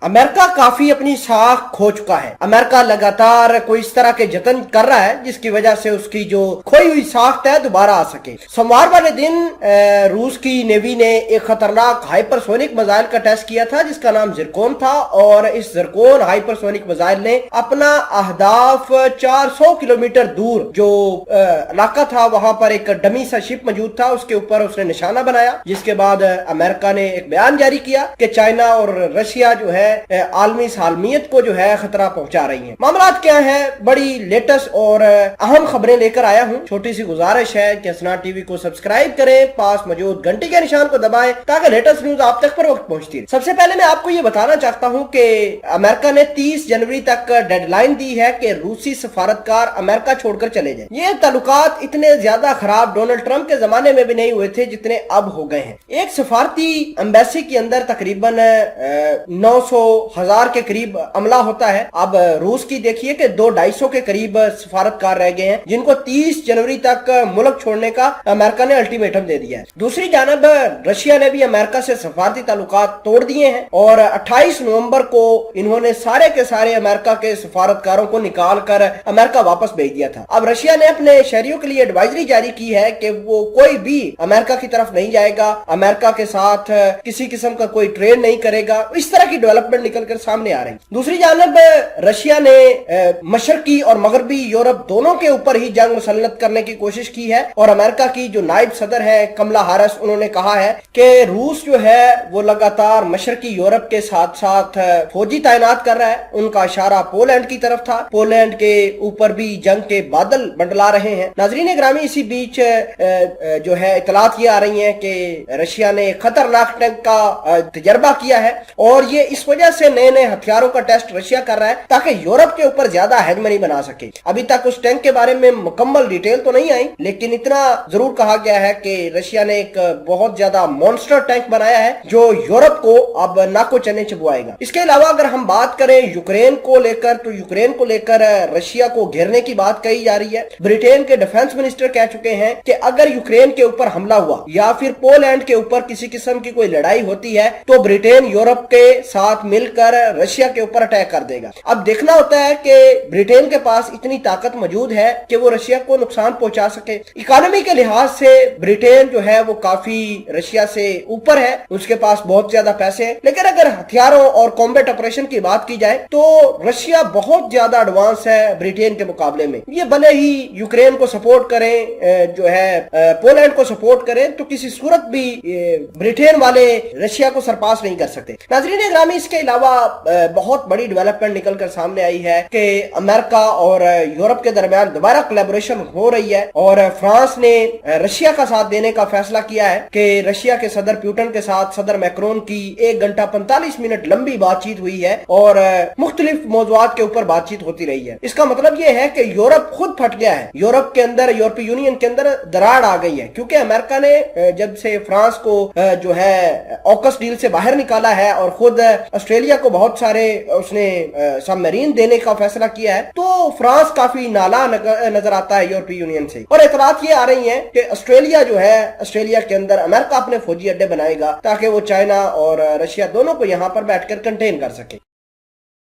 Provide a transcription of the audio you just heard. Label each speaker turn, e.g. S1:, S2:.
S1: امریکہ کافی اپنی ساکھ کھو چکا ہے۔ امریکہ لگاتار کوئی اس طرح کے جتن کر رہا ہے جس کی وجہ سے اس کی جو کھوئی ہوئی ساخت ہے دوبارہ آ سکے۔ سوموار والے دن روس کی نیوی نے ایک خطرناک ہائپر سونک میزائل کا ٹیسٹ کیا تھا جس کا نام زرکون تھا، اور اس زرکون ہائپر سونک میزائل نے اپنا اہداف 400 کلومیٹر دور جو علاقہ تھا وہاں پر ایک ڈمی سا شپ موجود تھا، اس کے اوپر اس نے نشانہ بنایا، جس کے بعد امریکہ نے ایک بیان جاری کیا کہ چائنا اور رشیا جو ہے عالمی سالمیت کو جو ہے خطرہ پہنچا رہی ہیں۔ معاملات کیا ہیں، بڑی لیٹسٹ اور اہم خبریں لے کر آیا ہوں۔ چھوٹی سی گزارش ہے کہ اسناد ٹی وی کو سبسکرائب کریں، پاس موجود گھنٹی کے نشان کو دبائیں تاکہ لیٹسٹ نیوز آپ تک پر وقت پہنچتی رہے۔ سب سے پہلے میں آپ کو یہ بتانا چاہتا ہوں کہ امریکہ نے 30 جنوری تک ڈیڈ لائن دی ہے کہ روسی سفارتکار امریکہ چھوڑ کر چلے جائیں۔ یہ تعلقات اتنے زیادہ خراب ڈونلڈ ٹرمپ کے زمانے میں بھی نہیں ہوئے تھے جتنے اب ہو گئے ہیں۔ ایک سفارتی ایمبیسی کے اندر تقریباً 900,000 کے قریب عملہ ہوتا ہے۔ اب روس کی دیکھیے کہ 200-250 کے قریب سفارتکار رہ گئے ہیں جن کو 30 جنوری تک ملک چھوڑنے کا امریکہ نے الٹیمیٹم دے دیا ہے۔ دوسری جانب رشیا نے بھی امریکہ سے سفارتی تعلقات توڑ دیے ہیں اور 28 نومبر کو انہوں نے سارے کے سارے امریکہ کے سفارتکاروں کو نکال کر امریکہ واپس بھیج دیا تھا۔ اب رشیا نے اپنے شہریوں کے لیے ایڈوائزری جاری کی ہے کہ وہ کوئی بھی امریکہ کی طرف نہیں جائے گا، امریکہ کے ساتھ کسی قسم کا کوئی ٹریڈ نہیں کرے گا۔ اس طرح کی ڈیولپمنٹ نکل کر سامنے آ رہی۔ دوسری جانب رشیا نے مشرقی اور مغربی یورپ دونوں کے اوپر ہی جنگ مسلط کرنے کی کوشش کی ہے، اور امریکہ کی جو نائب صدر ہے کملا ہیرس، انہوں نے کہا ہے کہ روس جو ہے وہ لگاتار مشرقی یورپ کے ساتھ ساتھ فوجی تعینات کر رہا ہے۔ ان کا اشارہ پولینڈ کی طرف تھا، پولینڈ کے اوپر بھی جنگ کے بادل منڈلا رہے ہیں۔ ناظرین گرامی، اسی بیچ جو ہے اطلاعات یہ آ رہی ہیں کہ رشیا نے خطرناک ٹینک کا تجربہ کیا ہے، اور یہ اس وجہ سے نئے نئے ہتھیاروں کا ٹیسٹ رشیا کر رہا ہے تاکہ یورپ کے اوپر زیادہ ہیگمنی بنا سکے۔ ابھی تک اس ٹینک کے بارے میں مکمل ڈیٹیل تو نہیں آئی، لیکن اتنا ضرور کہا گیا ہے کہ رشیا نے ایک بہت زیادہ مونسٹر ٹینک بنایا ہے جو یورپ کو اب ناکو چنے چبوائے گا۔ اس کے علاوہ اگر ہم بات کریں یوکرین کو لے کر، تو یوکرین کو لے کر رشیا کو گھیرنے کی بات کہی جا رہی ہے۔ برٹین کے ڈیفنس منسٹر کہہ چکے ہیں کہ اگر یوکرین کے اوپر حملہ ہوا یا پھر پولینڈ کے اوپر کسی قسم کی کوئی لڑائی ہوتی ہے تو برٹین یورپ کے ساتھ مل کر رشیا کے اوپر اٹیک کر دے گا۔ اب دیکھنا ہوتا ہے کہ برٹین کے پاس اتنی طاقت موجود ہے کہ وہ رشیا کو نقصان پہنچا سکے۔ اکانومی کے لحاظ سے برٹین جو ہے وہ کافی رشیا سے اوپر ہے، اس کے پاس بہت زیادہ پیسے ہیں، لیکن اگر ہتھیاروں اور کمبیٹ آپریشن کی بات کی جائے تو رشیا بہت زیادہ ایڈوانس ہے برٹین کے مقابلے میں۔ یہ بھلے ہی یوکرین کو سپورٹ کریں، جو ہے پولینڈ کو سپورٹ کریں، تو کسی صورت بھی برٹین والے رشیا کو سرپاس نہیں کر سکتے۔ ناظرین گرامی، اس کے علاوہ بہت بڑی ڈیولپمنٹ نکل کر سامنے آئی ہے کہ امریکہ اور یورپ کے درمیان دوبارہ کولیبوریشن ہو رہی ہے، اور فرانس نے رشیا کا ساتھ دینے کا فیصلہ کیا ہے کہ رشیا کے صدر پیوٹن کے ساتھ صدر میکرون کی 1 گھنٹہ 45 منٹ لمبی بات چیت ہوئی ہے، اور مختلف موضوعات کے اوپر بات چیت ہوتی رہی ہے۔ اس کا مطلب یہ ہے کہ یورپ خود پھٹ گیا ہے، یورپ کے اندر، یورپی یونین کے اندر دراڑ آ گئی ہے، کیونکہ امریکہ نے جب سے فرانس کو جو ہے اوکس ڈیل سے باہر نکالا ہے اور خود آسٹریلیا کو بہت سارے اس نے سب میرین دینے کا فیصلہ کیا ہے، تو فرانس کافی نالا نظر آتا ہے یورپی یونین سے۔ اور اطلاعات یہ آ رہی ہیں کہ آسٹریلیا جو ہے، آسٹریلیا کے اندر امریکہ اپنے فوجی اڈے بنائے گا تاکہ وہ چائنا اور رشیا دونوں کو یہاں پر بیٹھ کر کنٹین کر سکے۔